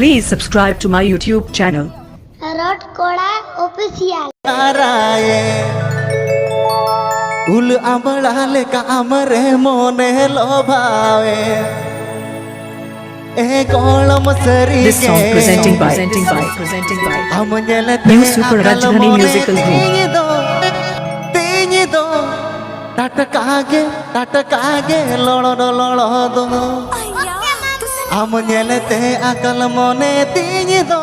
Please subscribe to my YouTube channel. Rot Koda Official. उल आंबळाले कामरे मोने लोभावे ए कोळम सरी This song presenting by New Super Rajdhani Musical Group. तीनिदो टटकागे लोळो दो आमनेलते अकल मोने तीनिदो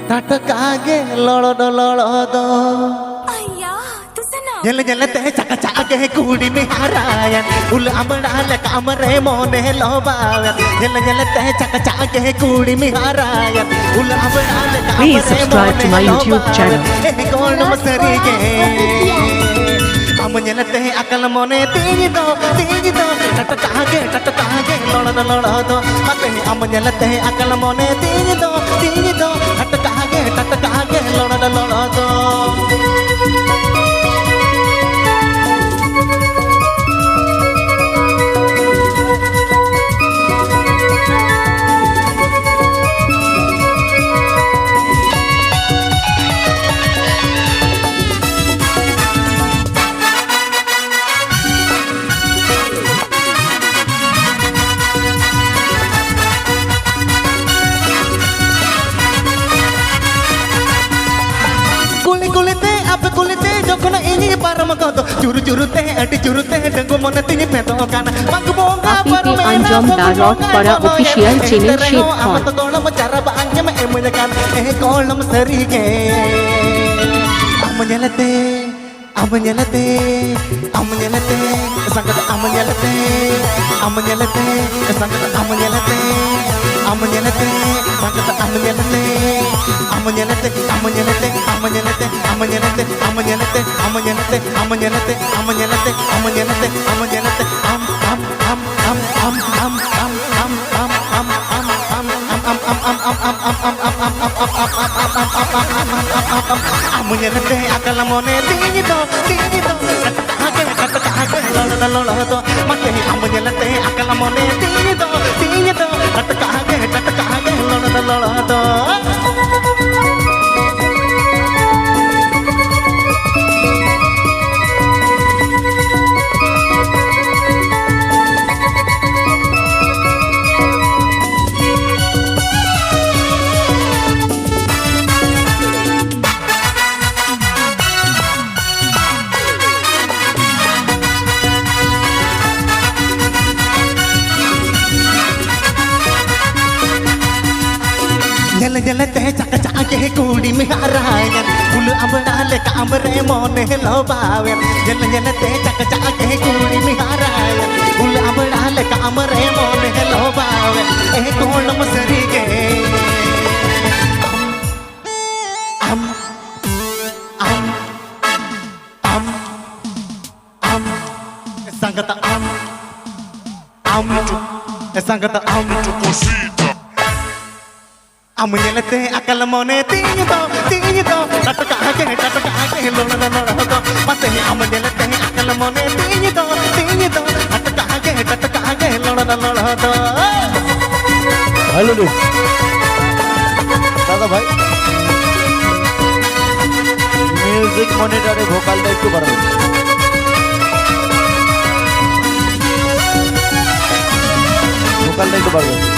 टटकागे लोळो दो जलते चकचाके कूड़ी में हरायन उल आंबळाले कामरे मोने लोभावे जलते चकचाके कूड़ी में हरायन उल आंबळाले Please subscribe to my YouTube channel. कोण मसरीगे आमनेलते अकल मोने तीनिदो टटकागे लोळो दो मते आमनेलते अकल मोने तीनिदो टटकागे लोळो दो जखन इनी परम कदो चुरुते अटी चुरुते डंगो मन तिनी पेतो काना मंग बोंगा परम अंजम डायलॉग पर ऑफिशियल चैनल शेयर हम तो गोलम चारा बांगे में एमन कान ए कोलम सरीगे अमनेलते संगत अमनेलते संगत अमनेलते संगत अमनेलते अकल मोने तीनिदो टटकागे लोळो दो मते अमनेलते अकल मोने तीनिदो टटकागे लोळो दो जलते चकचाके कूड़ी में हरायन उल आंबळाले कामरे मोने लोभावे जलते चकचाके कूड़ी में हरायन उल आंबळाले कामरे मोने लोभावे ए कोण मसरीगे संगत अमनेलते अकल मोने तीनिदो टटकागे लोळो दो मते अमनेलते अकल मोने तीनिदो टटकागे लोळो दो हेलो दादा भाई म्यूजिक मॉनिटरे भोकालটা একটু বাড়াবেন ভোকালটা একটু বাড়াবেন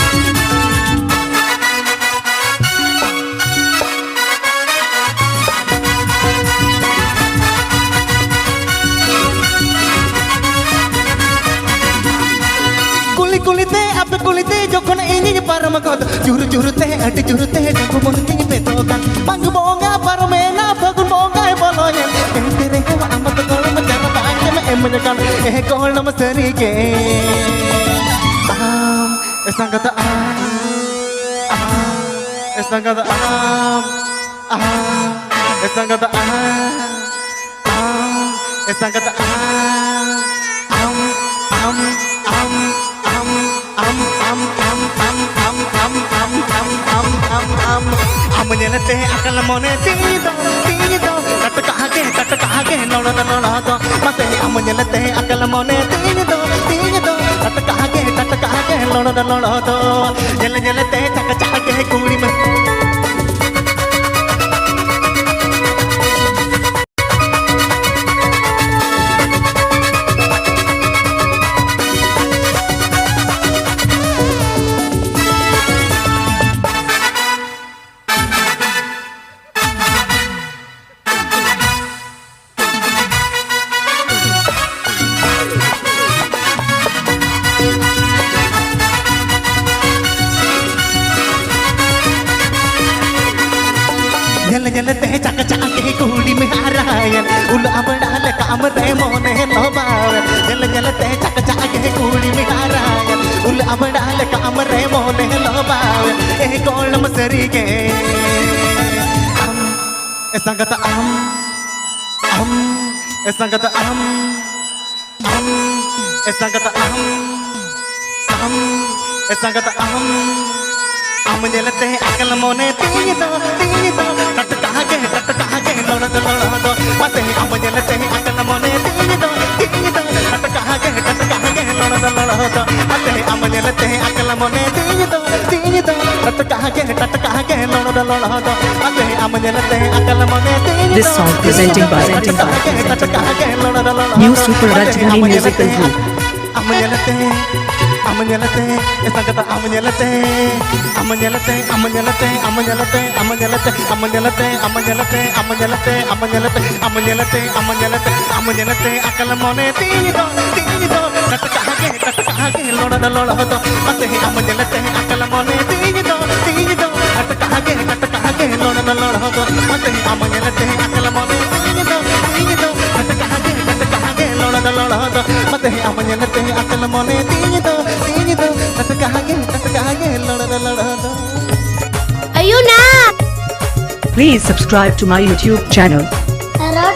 कुलिते जखन इनी परम कद चुरुते अटी चुरुते डंगो मन तिनी पेतो कान मंग बोंगा परमेना फगुन बोंगा बोलोय तेरे हम अमत गोलम चारा बांगे में एमन कान ए कोलम सरीगे संगत अमनेलते अकल मोने तीनिदो टटकागे लोळो दो मते अमनेलते अकल मोने तीनिदो टटकागे लोड़ दो जल जल ते चक चक के कुड़ी में जल जल ते चक चक के कुड़ी में हारायन उल अबड़ा ले काम रे मोने लोबावे जल जल ते चक चक के कुड़ी में हारायन उल अबड़ा ले काम रे मोने लोबावे ए कोल मसरी के संगत संगत संगत संगत जलते अकल मोने तीन दो कट कहा के लोड़ दो मते हम जलते अकल मोने तीन दो कट कहा के लोड़ दो मते हम जलते अकल मोने तीन दो कट कहा के लोड़ दो मते हम जलते अकल मोने तीन This song presenting by New Super Rajdhani Musical Group. अमजलते संगत अमजलते अकल मोने तीन दो कट कहा के लोड़ दो मते अमजलते अकल मोने तीन दो कट कहा के लोड़ दो मते अमजलते अकल मोने तीन दो कट कहा के लोड़ दो मते अमजलते अकल मोने तीन दो कट कहा के लोड़ दो Ayuna! Please subscribe to my YouTube channel. Road